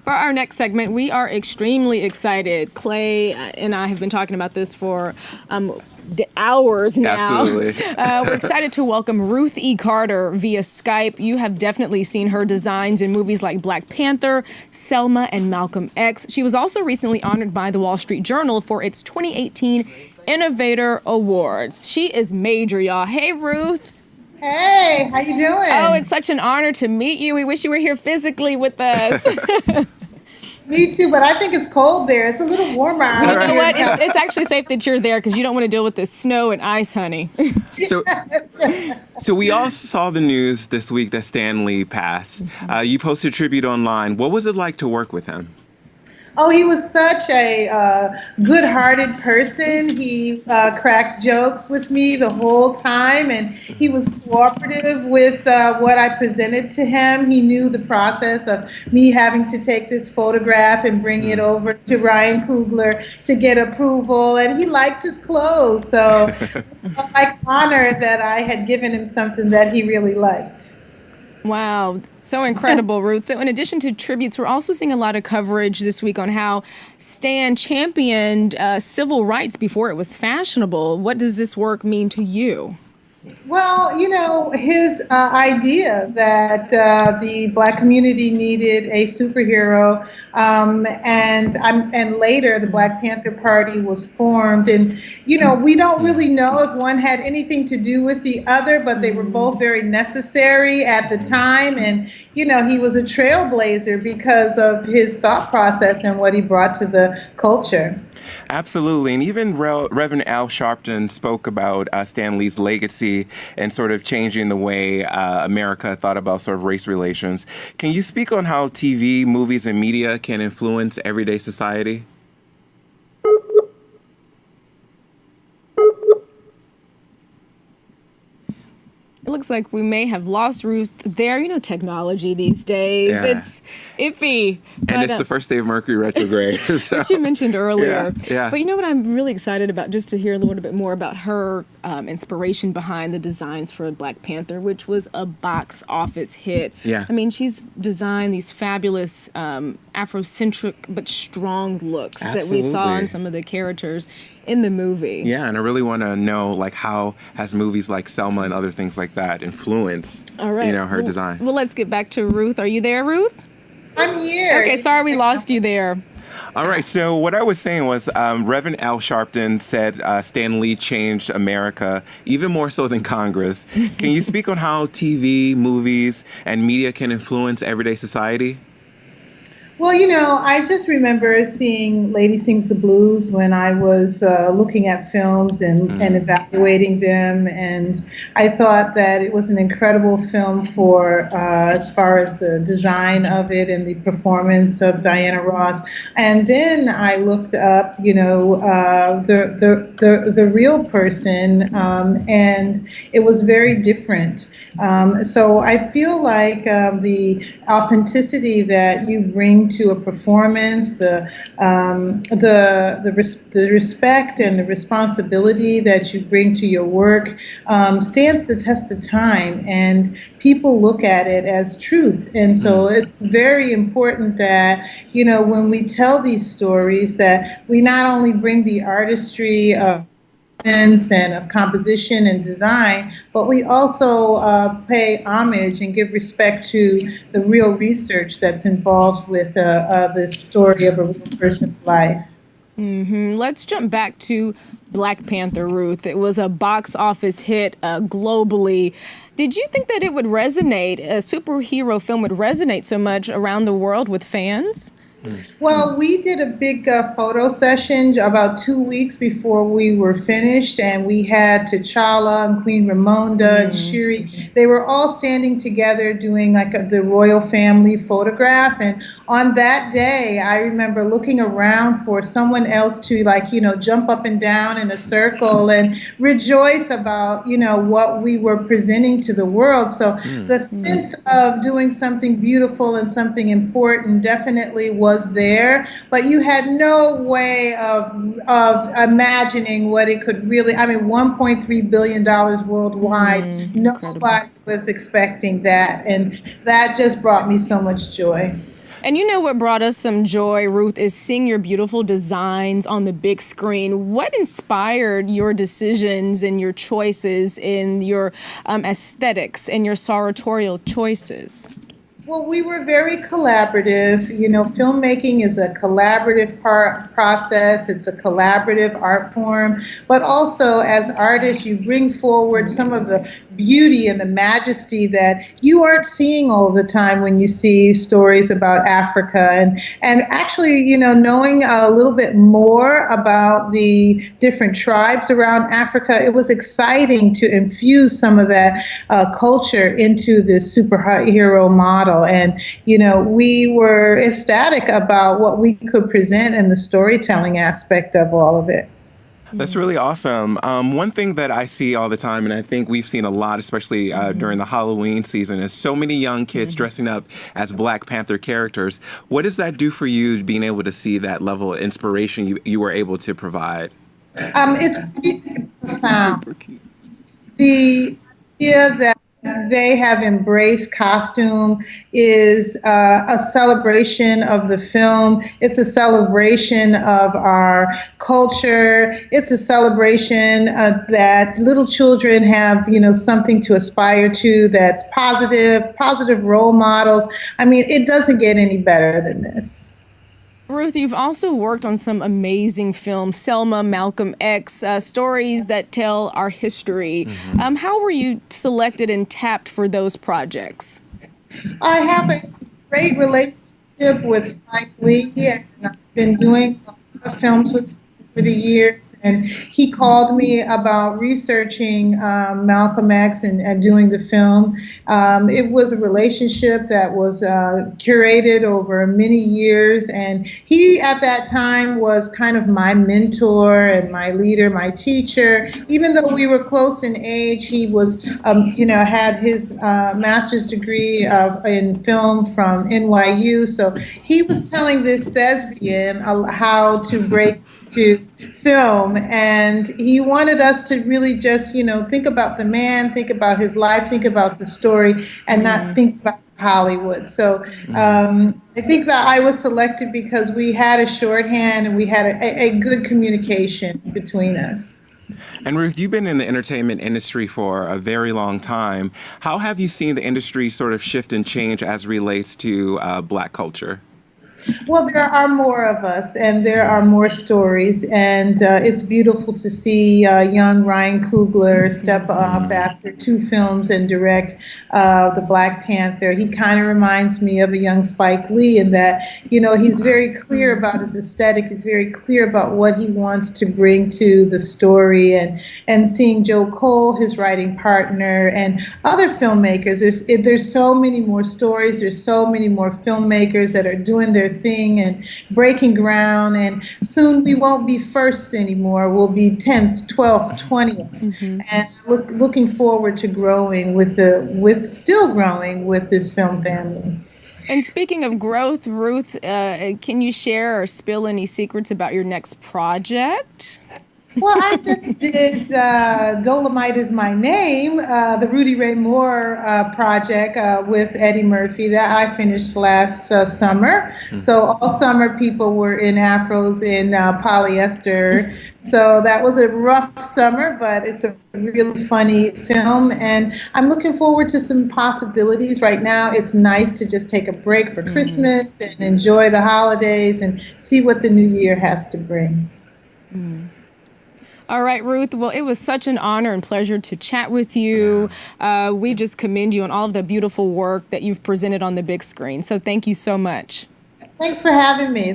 For our next segment, we are extremely excited. Clay and I have been talking about this for hours now. Absolutely. We're excited to welcome Ruth E. Carter via Skype. You have definitely seen her designs in movies like Black Panther, Selma, and Malcolm X. She was also recently honored by the Wall Street Journal for its 2018 Innovator Awards. She is major, y'all. Hey, Ruth. Hey, how you doing? Oh, it's such an honor to meet you. We wish you were here physically with us. Me too, but I think it's cold there. It's a little warmer out You know here. what? It's actually safe that you're there because you don't want to deal with this snow and ice, honey. So we all saw the news this week that Stan Lee passed. You posted a tribute online. What was it like to work with him? Oh, he was such a good-hearted person. He cracked jokes with me the whole time, and he was cooperative with what I presented to him. He knew the process of me having to take this photograph and bring it over to Ryan Coogler to get approval, and he liked his clothes. So I'm like honored that I had given him something that he really liked. Wow, so incredible, Ruth. So in addition to tributes, we're also seeing a lot of coverage this week on how Stan championed civil rights before it was fashionable. What does this work mean to you? Well, his idea that the Black community needed a superhero, and later the Black Panther Party was formed, and we don't really know if one had anything to do with the other, but they were both very necessary at the time, and he was a trailblazer because of his thought process and what he brought to the culture. Absolutely. And even Reverend Al Sharpton spoke about Stan Lee's legacy and sort of changing the way America thought about sort of race relations. Can you speak on how TV, movies, and media can influence everyday society? It looks like we may have lost Ruth there. Technology these days, It's iffy. And it's the first day of Mercury retrograde. So. Which you mentioned earlier. Yeah. But you know what I'm really excited about, just to hear a little bit more about her inspiration behind the designs for Black Panther, which was a box office hit. Yeah. I mean, she's designed these fabulous Afrocentric but strong looks that we saw in some of the characters in the movie. Yeah, and I really want to know, how has movies like Selma and other things like that influenced, her design? Well, let's get back to Ruth. Are you there, Ruth? I'm here. Okay, sorry we lost you there. All right, so what I was saying was Reverend Al Sharpton said Stan Lee changed America even more so than Congress. Can you speak on how TV, movies, and media can influence everyday society? Well, I just remember seeing Lady Sings the Blues when I was looking at films and evaluating them. And I thought that it was an incredible film for as far as the design of it and the performance of Diana Ross. And then I looked up, the real person, and it was very different. So I feel like the authenticity that you bring to a performance, the respect and the responsibility that you bring to your work stands the test of time, and people look at it as truth. And so it's very important that when we tell these stories, that we not only bring the artistry of and of composition and design, but we also pay homage and give respect to the real research that's involved with the story of a real person's life. Let's jump back to Black Panther, Ruth. It was a box office hit globally. Did you think that it would resonate, a superhero film would resonate so much around the world with fans? Well, we did a big photo session about 2 weeks before we were finished, and we had T'Challa and Queen Ramonda and Shuri. They were all standing together doing the royal family photograph. And on that day, I remember looking around for someone else to jump up and down in a circle and rejoice about, what we were presenting to the world. So the sense of doing something beautiful and something important definitely was there, but you had no way of imagining what it could really, $1.3 billion worldwide. Nobody was expecting that, and that just brought me so much joy. And you know what brought us some joy, Ruth, is seeing your beautiful designs on the big screen. What inspired your decisions and your choices in your aesthetics and your sartorial choices? Well, we were very collaborative. You know, filmmaking is a collaborative process. It's a collaborative art form. But also, as artists, you bring forward some of the beauty and the majesty that you aren't seeing all the time when you see stories about Africa. And actually, you know, knowing a little bit more about the different tribes around Africa, it was exciting to infuse some of that culture into this superhero model. And, you know, we were ecstatic about what we could present and the storytelling aspect of all of it. That's really awesome. One thing that I see all the time, and I think we've seen a lot, especially during the Halloween season, is so many young kids dressing up as Black Panther characters. What does that do for you, being able to see that level of inspiration you were able to provide? It's pretty profound. The idea that they have embraced costume is a celebration of the film. It's a celebration of our culture. It's a celebration that little children have, you know, something to aspire to that's positive role models. I mean, it doesn't get any better than this. Ruth, you've also worked on some amazing films, Selma, Malcolm X, stories that tell our history. How were you selected and tapped for those projects? I have a great relationship with Spike Lee, and I've been doing a lot of films with him for the years. And he called me about researching Malcolm X and doing the film. It was a relationship that was curated over many years. And he, at that time, was kind of my mentor and my leader, my teacher. Even though we were close in age, he was, you know, had his master's degree in film from NYU. So he was telling this thespian how to break to film, and he wanted us to really just, you know, think about the man, think about his life, think about the story, and not think about Hollywood. So I think that I was selected because we had a shorthand and we had a good communication between us. And Ruth, you've been in the entertainment industry for a very long time. How have you seen the industry sort of shift and change as relates to Black culture? Well, there are more of us, and there are more stories, and it's beautiful to see young Ryan Coogler step up after 2 films and direct the Black Panther. He kind of reminds me of a young Spike Lee in that, you know, he's very clear about his aesthetic. He's very clear about what he wants to bring to the story, and seeing Joe Cole, his writing partner, and other filmmakers. There's so many more stories. There's so many more filmmakers that are doing their thing and breaking ground, and soon we won't be first anymore. We'll be 10th, 12th, 20th, and looking forward to growing still growing with this film family. And speaking of growth, Ruth, can you share or spill any secrets about your next project? Well, I just did Dolomite is My Name, the Rudy Ray Moore project with Eddie Murphy that I finished last summer. So all summer people were in afros in polyester. So that was a rough summer, but it's a really funny film. And I'm looking forward to some possibilities. Right now, it's nice to just take a break for Christmas and enjoy the holidays and see what the new year has to bring. All right, Ruth. Well, it was such an honor and pleasure to chat with you. We just commend you on all of the beautiful work that you've presented on the big screen. So thank you so much. Thanks for having me.